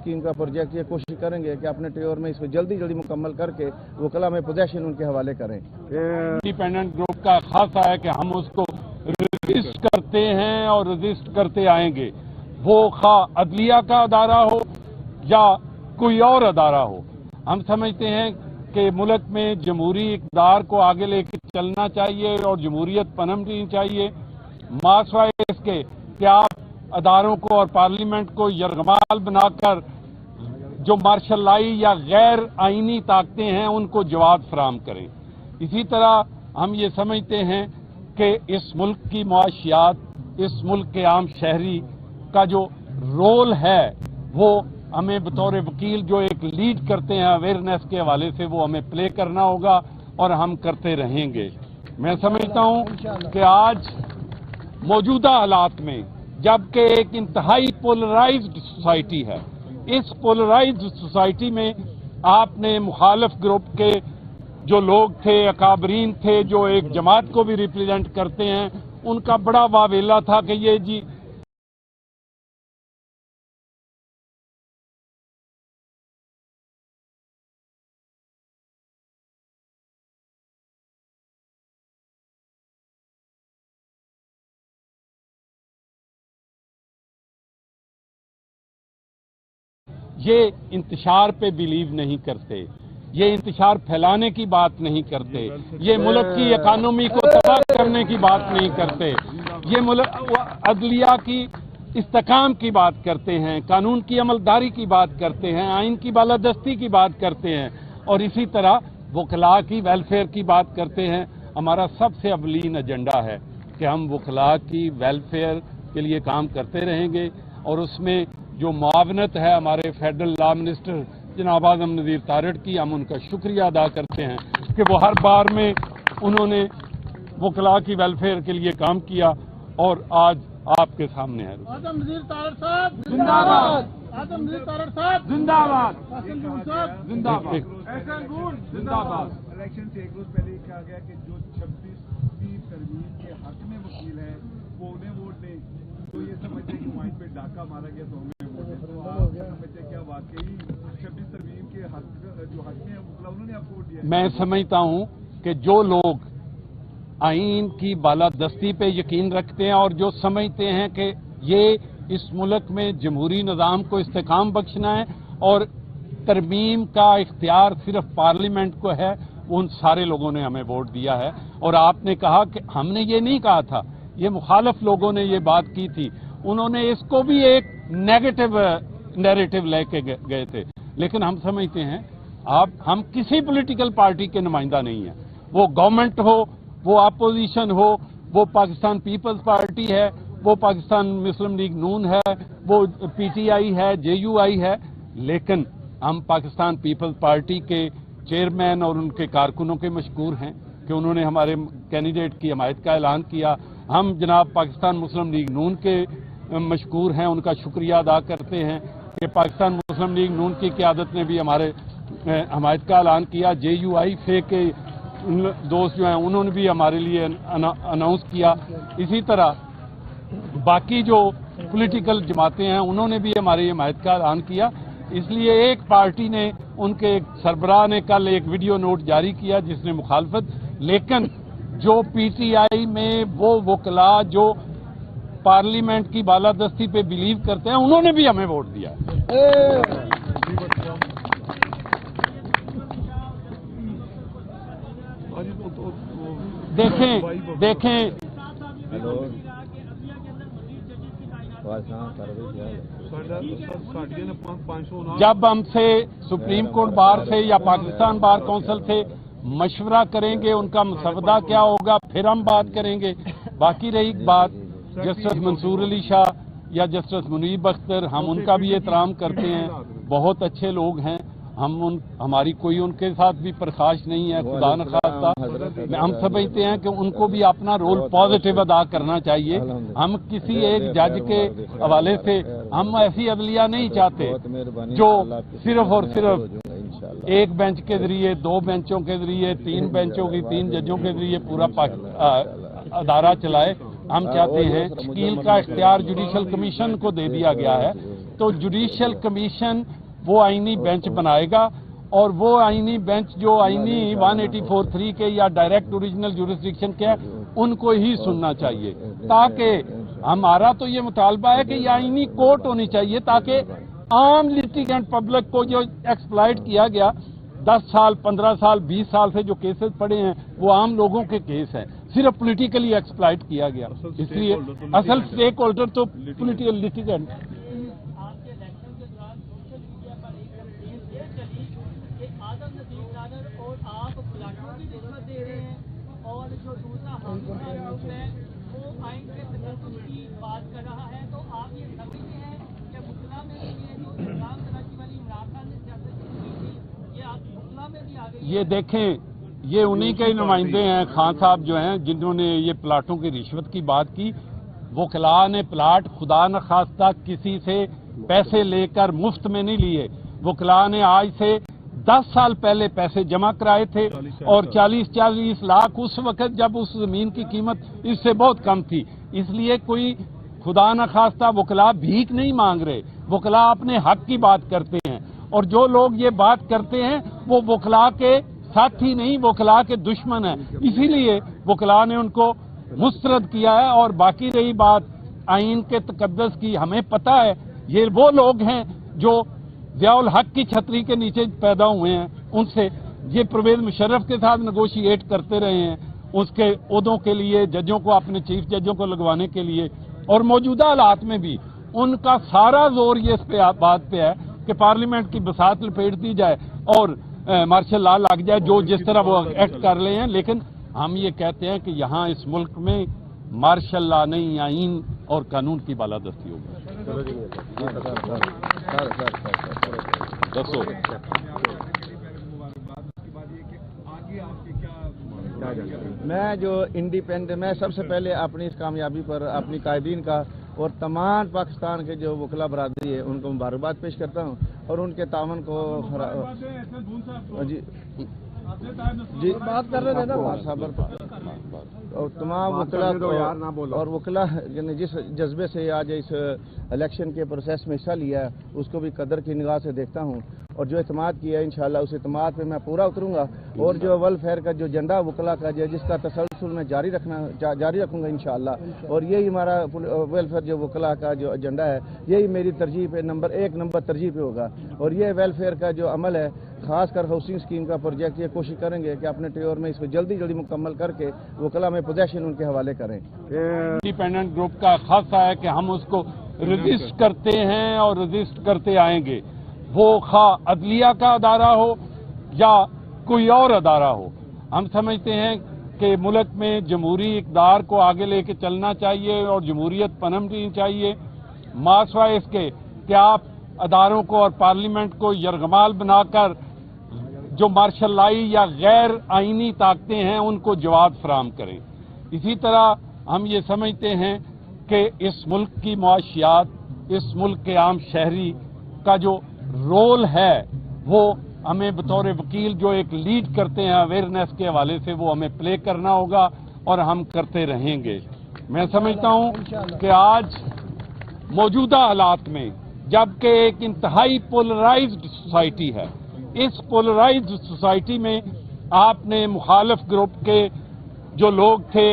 Scheme का project ये कोशिश करेंगे कि अपने टेयोर में इसको जल्दी जल्दी मुकम्मल करके वकला में पोजेशन उनके हवाले करें। इंडिपेंडेंट ग्रुप का खासा है कि हम उसको रजिस्ट करते हैं और रजिस्ट करते आएंगे, वो खा अदलिया का अदारा हो या कोई और अदारा हो। हम समझते हैं कि मुल्क में जमहूरी इक़्तिदार को आगे लेकर चलना चाहिए और जमहूरियत पनपनी चाहिए। मासवा इसके कि आप अदारों को और पार्लियामेंट को यरगमाल बनाकर जो मार्शल लाई या गैर आईनी ताकतें हैं उनको जवाब फराहम करें। इसी तरह हम ये समझते हैं कि इस मुल्क की मुआशियात, इस मुल्क के आम शहरी का जो रोल है वो हमें बतौर वकील जो एक लीड करते हैं अवेयरनेस के हवाले से, वो हमें प्ले करना होगा और हम करते रहेंगे। मैं समझता हूं कि आज मौजूदा हालात में जबकि एक इंतहाई पोलराइज्ड सोसाइटी है, इस पोलराइज्ड सोसाइटी में आपने मुखालिफ ग्रुप के जो लोग थे, अकाबरीन थे, जो एक जमात को भी रिप्रेजेंट करते हैं, उनका बड़ा वावेला था कि ये जी ये इंतशार पे बिलीव नहीं करते, ये इंतशार फैलाने की बात नहीं करते, ये मुल्क की इकानमी को तबाह करने की बात नहीं करते, ये मुल्क अदलिया की इस्तेकाम की बात करते हैं, कानून की अमलदारी की बात करते हैं, आइन की बालादस्ती की बात करते हैं और इसी तरह वकला की वेलफेयर की बात करते हैं। हमारा सबसे अवलीन एजेंडा है कि हम वकला की वेलफेयर के लिए काम करते रहेंगे और उसमें जो मुआवनत है हमारे फेडरल लॉ मिनिस्टर जनाब आज़म नज़ीर तारड़ की, हम उनका शुक्रिया अदा करते हैं कि वो हर बार में उन्होंने वकला की वेलफेयर के लिए काम किया और आज आपके सामने है। आज़म नज़ीर तारड़ साहब जिंदाबाद, आज़म नज़ीर तारड़ साहब जिंदाबाद, जिंदाबाद, जिंदाबाद। इलेक्शन से एक रोज पहले कहा गया कि जो 26वीं तरमीम के हक में वकील है वो उन्हें वोट दें, तो ये समझते कि वहीं पे डाका मारा गया तो हमें वोट दें। तो आप समझते क्या वाकई 26 तरमीम के हक जो हक में है उन्होंने आपको वोट दिया? मैं समझता हूं कि जो लोग आइन की बालादस्ती पे यकीन रखते हैं और जो समझते हैं कि ये इस मुल्क में जमहूरी निज़ाम को इस्तेकाम बख्शना है और तरमीम का इख्तियार सिर्फ पार्लियामेंट को है, उन सारे लोगों ने हमें वोट दिया है। और आपने कहा कि हमने ये नहीं कहा था, ये मुखालिफ लोगों ने ये बात की थी, उन्होंने इसको भी एक नेगेटिव नैरेटिव लेके गए थे। लेकिन हम समझते हैं हम किसी पॉलिटिकल पार्टी के नुमाइंदा नहीं है, वो गवर्नमेंट हो, वो अपोजिशन हो, वो पाकिस्तान पीपल्स पार्टी है, वो पाकिस्तान मुस्लिम लीग नून है, वो पीटीआई है, जेयूआई है, लेकिन हम पाकिस्तान पीपल्स पार्टी के चेयरमैन और उनके कारकुनों के मशकूर हैं कि उन्होंने हमारे कैंडिडेट की हमायत का ऐलान किया। हम जनाब पाकिस्तान मुस्लिम लीग नून के मशकूर हैं, उनका शुक्रिया अदा करते हैं कि पाकिस्तान मुस्लिम लीग नून की क़यादत ने भी हमारे हमायत का ऐलान किया। जेयूआई फे के दोस्त जो हैं उन्होंने भी हमारे लिए अनाउंस किया। इसी तरह बाकी जो पॉलिटिकल जमातें हैं उन्होंने भी हमारी हमायत का ऐलान किया। इसलिए एक पार्टी ने, उनके सरबराह ने कल एक वीडियो नोट जारी किया जिसने मुखालफत, लेकिन जो पीटीआई में वो वकला जो पार्लियामेंट की बालादस्ती पे बिलीव करते हैं उन्होंने भी हमें वोट दिया। देखें जब हमसे सुप्रीम कोर्ट बार से या पाकिस्तान बार काउंसिल से मशवरा करेंगे, उनका मसवदा क्या होगा, फिर हम बात करेंगे। बाकी रही बात जस्टिस मंसूर अली शाह या जस्टिस मुनीब अख्तर, हम उनका भी एहतराम करते हैं, बहुत अच्छे लोग हैं, हमारी कोई उनके साथ भी प्रखाश नहीं है, खुदा न खास्ता। हम समझते हैं कि उनको भी अपना रोल पॉजिटिव अदा करना चाहिए। हम किसी एक जज के हवाले से हम ऐसी अदलिया नहीं चाहते जो सिर्फ और सिर्फ एक बेंच के जरिए, 2 बेंचों के जरिए, 3 बेंचों की 3 जजों के जरिए पूरा अदारा चलाए। हम चाहते हैं तश्कील का इख्तियार जुडिशल कमीशन को दे दिया गया है تو جوڈیشل کمیشن وہ آئینی بینچ بنائے گا، اور وہ آئینی بینچ جو آئینی 184(3) کے یا ڈائریکٹ اوریجنل جورسڈکشن کے ہیں ان کو ہی سننا چاہیے، تاکہ ہمارا تو یہ مطالبہ ہے کہ یہ آئینی کورٹ ہونی چاہیے، تاکہ عام لیٹیگنٹ پبلک کو جو ایکسپلائٹ کیا گیا 10 سال 15 سال 20 سال سے جو کیسز پڑے ہیں وہ عام لوگوں کے کیس ہیں، صرف پولیٹیکلی ایکسپلائٹ کیا گیا، اس لیے اصل سٹیک ہولڈر تو پولیٹیکل لیٹیگنٹ۔ آپ کے الیکشن کے دوران سوشل میڈیا پر ایک کیس یہ چلی کہ آدم نذیر نادر اور آپ پلاٹوں کی رشوت دے رہے ہیں، اور جو دوسرا حامدہ گروپ ہے وہ آئین کے تجدد کی بات کر رہا ہے، تو آپ یہ سمجھتے ہیں کہ مطلع میں بھی یہ جو اسلام کراچی والی عمران خان نے سیاست کی تھی یہ آپ مطلع میں بھی آ گئی؟ یہ دیکھیں، یہ انہی کے نمائندے ہیں خان صاحب جو ہیں جنہوں نے یہ پلاٹوں کی رشوت کی بات کی۔ وکلاء نے پلاٹ خدا نخواستہ کسی سے پیسے لے کر مفت میں نہیں لیے، وکلاء نے آج سے 10 سال پہلے پیسے جمع کرائے تھے، اور 40 لاکھ اس وقت جب اس زمین کی قیمت اس سے بہت کم تھی، اس لیے کوئی خدا نخواستہ وکلاء بھیک نہیں مانگ رہے، وکلاء اپنے حق کی بات کرتے ہیں، اور جو لوگ یہ بات کرتے ہیں وہ وکلاء کے ساتھی نہیں، وکلاء کے دشمن ہیں، اسی لیے وکلاء نے ان کو مسترد کیا ہے۔ اور باقی رہی بات آئین کے تقدس کی، ہمیں پتہ ہے یہ وہ لوگ ہیں جو ضیاء الحق کی چھتری کے نیچے پیدا ہوئے ہیں، ان سے یہ پرویز مشرف کے ساتھ نیگوشیٹ کرتے رہے ہیں اس کے عہدوں کے لیے، ججوں کو اپنے چیف ججوں کو لگوانے کے لیے، اور موجودہ حالات میں بھی ان کا سارا زور یہ اس بات پہ ہے کہ پارلیمنٹ کی بساط لپیٹ دی جائے اور مارشل لا لگ جائے، جو جس طرح وہ ایکٹ کر رہے ہیں۔ لیکن ہم یہ کہتے ہیں کہ یہاں اس ملک میں مارشل لا نہیں، آئین اور قانون کی بالادستی ہوگی۔ دسو میں جو انڈیپینڈنٹ، میں سب سے پہلے اپنی اس کامیابی پر اپنی قائدین کا اور تمام پاکستان کے جو وکلا برادری ہے ان کو مبارکباد پیش کرتا ہوں، اور ان کے تعاون کو جی بات کر رہے تھے نا اور تمام وکلا اور وکلا جس جذبے سے آج اس الیکشن کے پروسیس میں حصہ لیا ہے اس کو بھی قدر کی نگاہ سے دیکھتا ہوں، اور جو اعتماد کیا ہے انشاءاللہ اس اعتماد پہ میں پورا اتروں گا، اور جو ویلفیئر کا جو ایجنڈا وکلا کا جو جس کا تسلسل میں جاری رکھوں گا انشاءاللہ، اور یہی ہمارا ویلفیئر جو وکلا کا جو ایجنڈا ہے یہی میری ترجیح پہ ایک نمبر ترجیح پہ ہوگا، اور یہ ویلفیئر کا جو عمل ہے خاص کر ہاؤسنگ اسکیم کا پروجیکٹ یہ کوشش کریں گے کہ اپنے ٹیور میں اس کو جلدی مکمل کر کے وکلا میں پوزیشن ان کے حوالے کریں۔ انڈیپینڈنٹ گروپ کا خاصہ ہے کہ ہم اس کو رجسٹ کرتے ہیں اور رجسٹ کرتے آئیں گے، وہ خواہ عدلیہ کا ادارہ ہو یا کوئی اور ادارہ ہو۔ ہم سمجھتے ہیں کہ ملک میں جمہوری اقدار کو آگے لے کے چلنا چاہیے اور جمہوریت پنپنی چاہیے، ماسوائے اس کے کہ آپ اداروں کو اور پارلیمنٹ کو یرغمال بنا کر جو مارشل لائی یا غیر آئینی طاقتیں ہیں ان کو جواب فراہم کریں۔ اسی طرح ہم یہ سمجھتے ہیں کہ اس ملک کی معاشیات، اس ملک کے عام شہری کا جو رول ہے وہ ہمیں بطور وکیل جو ایک لیڈ کرتے ہیں اویئرنیس کے حوالے سے وہ ہمیں پلے کرنا ہوگا، اور ہم کرتے رہیں گے۔ میں سمجھتا ہوں کہ آج موجودہ حالات میں جبکہ ایک انتہائی پولرائزڈ سوسائٹی ہے، اس پولرائزڈ سوسائٹی میں آپ نے مخالف گروپ کے جو لوگ تھے